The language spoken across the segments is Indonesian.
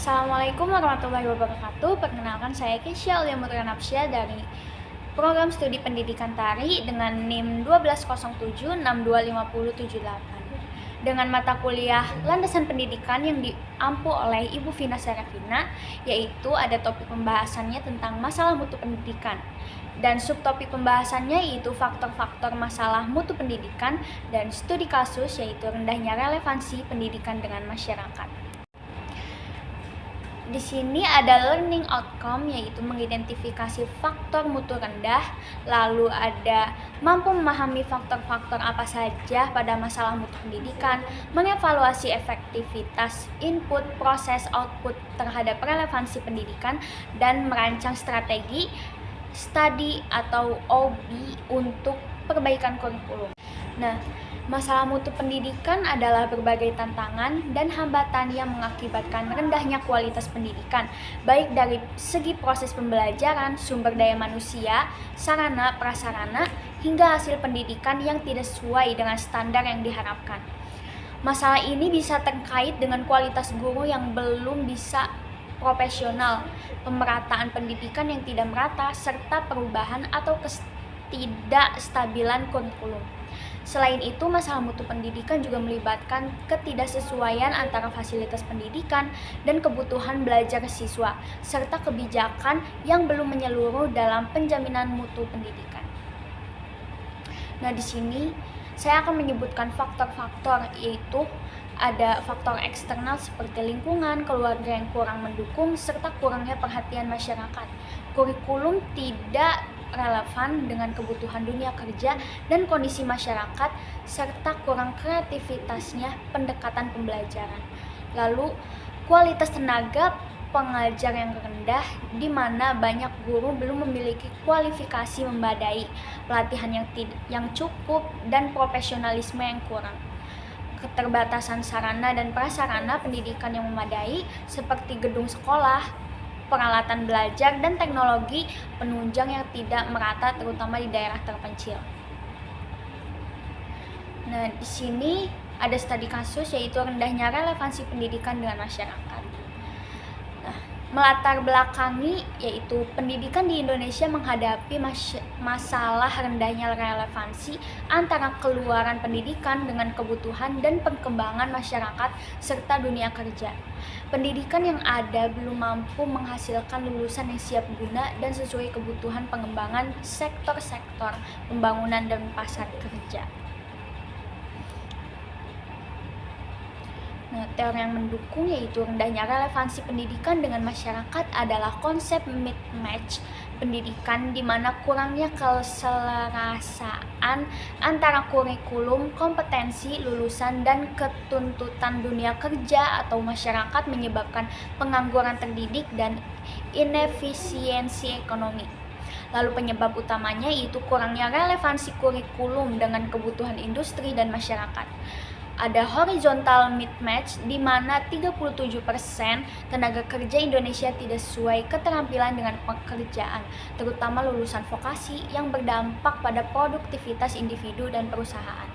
Assalamualaikum warahmatullahi wabarakatuh. Perkenalkan saya Kesya Uliamutria Napsya dari Program Studi Pendidikan Tari dengan NIM 1207625078 dengan mata kuliah Landasan Pendidikan yang diampu oleh Ibu Vina Serafina, yaitu ada topik pembahasannya tentang masalah mutu pendidikan dan subtopik pembahasannya yaitu faktor-faktor masalah mutu pendidikan dan studi kasus yaitu rendahnya relevansi pendidikan dengan masyarakat. Di sini ada learning outcome yaitu mengidentifikasi faktor mutu rendah, lalu ada mampu memahami faktor-faktor apa saja pada masalah mutu pendidikan, mengevaluasi efektivitas input, proses, output terhadap relevansi pendidikan, dan merancang strategi studi atau OB untuk perbaikan kurikulum. Nah, masalah mutu pendidikan adalah berbagai tantangan dan hambatan yang mengakibatkan rendahnya kualitas pendidikan, baik dari segi proses pembelajaran, sumber daya manusia, sarana, prasarana, hingga hasil pendidikan yang tidak sesuai dengan standar yang diharapkan. Masalah ini bisa terkait dengan kualitas guru yang belum bisa profesional, pemerataan pendidikan yang tidak merata, serta perubahan atau ketidakstabilan kurikulum. Selain itu, masalah mutu pendidikan juga melibatkan ketidaksesuaian antara fasilitas pendidikan dan kebutuhan belajar siswa, serta kebijakan yang belum menyeluruh dalam penjaminan mutu pendidikan. Nah, di sini saya akan menyebutkan faktor-faktor, yaitu ada faktor eksternal seperti lingkungan, keluarga yang kurang mendukung, serta kurangnya perhatian masyarakat. Kurikulum tidak relevan dengan kebutuhan dunia kerja dan kondisi masyarakat, serta kurang kreativitasnya pendekatan pembelajaran. Lalu, kualitas tenaga pengajar yang rendah, di mana banyak guru belum memiliki kualifikasi memadai, pelatihan yang cukup, dan profesionalisme yang kurang. Keterbatasan sarana dan prasarana pendidikan yang memadai seperti gedung sekolah, peralatan belajar, dan teknologi penunjang yang tidak merata terutama di daerah terpencil. Nah, di sini ada studi kasus yaitu rendahnya relevansi pendidikan dengan masyarakat. Nah, melatar belakangi yaitu pendidikan di Indonesia menghadapi masalah rendahnya relevansi antara keluaran pendidikan dengan kebutuhan dan perkembangan masyarakat serta dunia kerja. Pendidikan yang ada belum mampu menghasilkan lulusan yang siap guna dan sesuai kebutuhan pengembangan sektor-sektor pembangunan dan pasar kerja. Nah, teori yang mendukung yaitu rendahnya relevansi pendidikan dengan masyarakat adalah konsep mismatch pendidikan, di mana kurangnya keselarasaan antara kurikulum, kompetensi lulusan, dan ketuntutan dunia kerja atau masyarakat menyebabkan pengangguran terdidik dan inefisiensi ekonomi. Lalu penyebab utamanya yaitu kurangnya relevansi kurikulum dengan kebutuhan industri dan masyarakat. Ada horizontal mismatch di mana 37% tenaga kerja Indonesia tidak sesuai keterampilan dengan pekerjaan, terutama lulusan vokasi yang berdampak pada produktivitas individu dan perusahaan.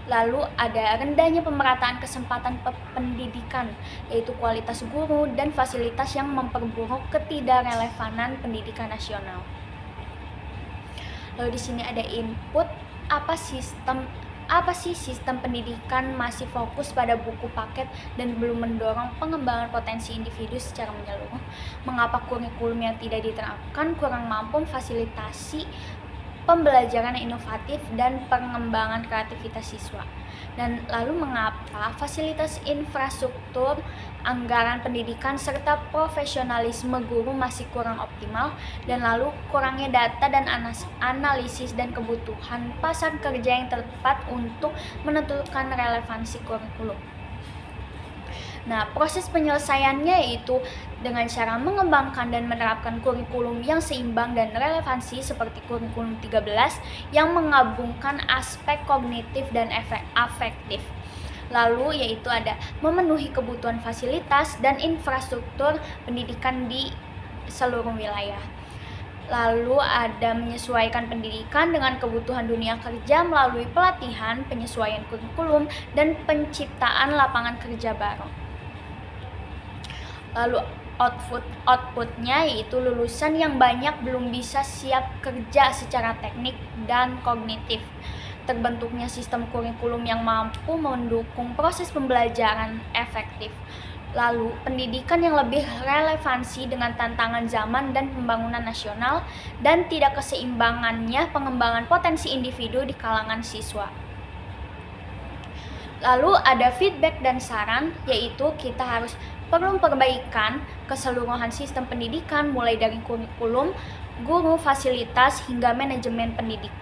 Lalu ada rendahnya pemerataan kesempatan pendidikan, yaitu kualitas guru dan fasilitas yang memperburuk ketidakrelevanan pendidikan nasional. Lalu di sini ada input, apa sih sistem pendidikan masih fokus pada buku paket dan belum mendorong pengembangan potensi individu secara menyeluruh? Mengapa kurikulum yang tidak diterapkan kurang mampu memfasilitasi pembelajaran yang inovatif dan pengembangan kreativitas siswa? Dan lalu mengapa fasilitas infrastruktur, anggaran pendidikan, serta profesionalisme guru masih kurang optimal? Dan lalu kurangnya data dan analisis dan kebutuhan pasar kerja yang tepat untuk menentukan relevansi kurikulum. Nah, proses penyelesaiannya yaitu dengan cara mengembangkan dan menerapkan kurikulum yang seimbang dan relevansi seperti kurikulum 13 yang menggabungkan aspek kognitif dan afektif. Lalu yaitu ada memenuhi kebutuhan fasilitas dan infrastruktur pendidikan di seluruh wilayah. Lalu ada menyesuaikan pendidikan dengan kebutuhan dunia kerja melalui pelatihan, penyesuaian kurikulum, dan penciptaan lapangan kerja baru. Lalu outputnya yaitu lulusan yang banyak belum bisa siap kerja secara teknik dan kognitif. Terbentuknya sistem kurikulum yang mampu mendukung proses pembelajaran efektif. Lalu, pendidikan yang lebih relevansi dengan tantangan zaman dan pembangunan nasional, dan tidak keseimbangannya pengembangan potensi individu di kalangan siswa. Lalu ada feedback dan saran, yaitu kita harus perlu perbaikan keseluruhan sistem pendidikan mulai dari kurikulum, guru, fasilitas, hingga manajemen pendidik.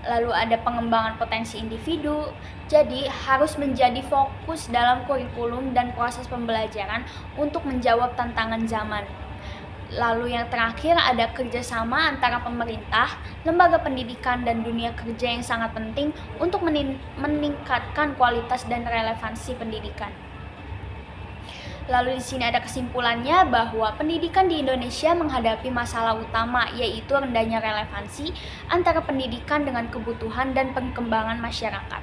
Lalu ada pengembangan potensi individu, jadi harus menjadi fokus dalam kurikulum dan proses pembelajaran untuk menjawab tantangan zaman. Lalu yang terakhir ada kerjasama antara pemerintah, lembaga pendidikan, dan dunia kerja yang sangat penting untuk meningkatkan kualitas dan relevansi pendidikan. Lalu di sini ada kesimpulannya bahwa pendidikan di Indonesia menghadapi masalah utama, yaitu rendahnya relevansi antara pendidikan dengan kebutuhan dan perkembangan masyarakat.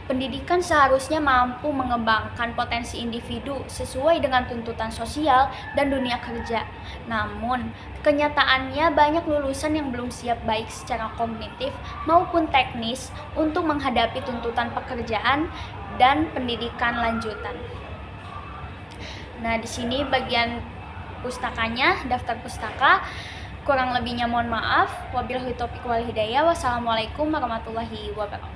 Pendidikan seharusnya mampu mengembangkan potensi individu sesuai dengan tuntutan sosial dan dunia kerja. Namun, kenyataannya banyak lulusan yang belum siap baik secara kognitif maupun teknis untuk menghadapi tuntutan pekerjaan dan pendidikan lanjutan. Nah, di sini bagian pustakanya, daftar pustaka. Kurang lebihnya mohon maaf. Wabillahi taufiq wal hidayah. Wassalamualaikum warahmatullahi wabarakatuh.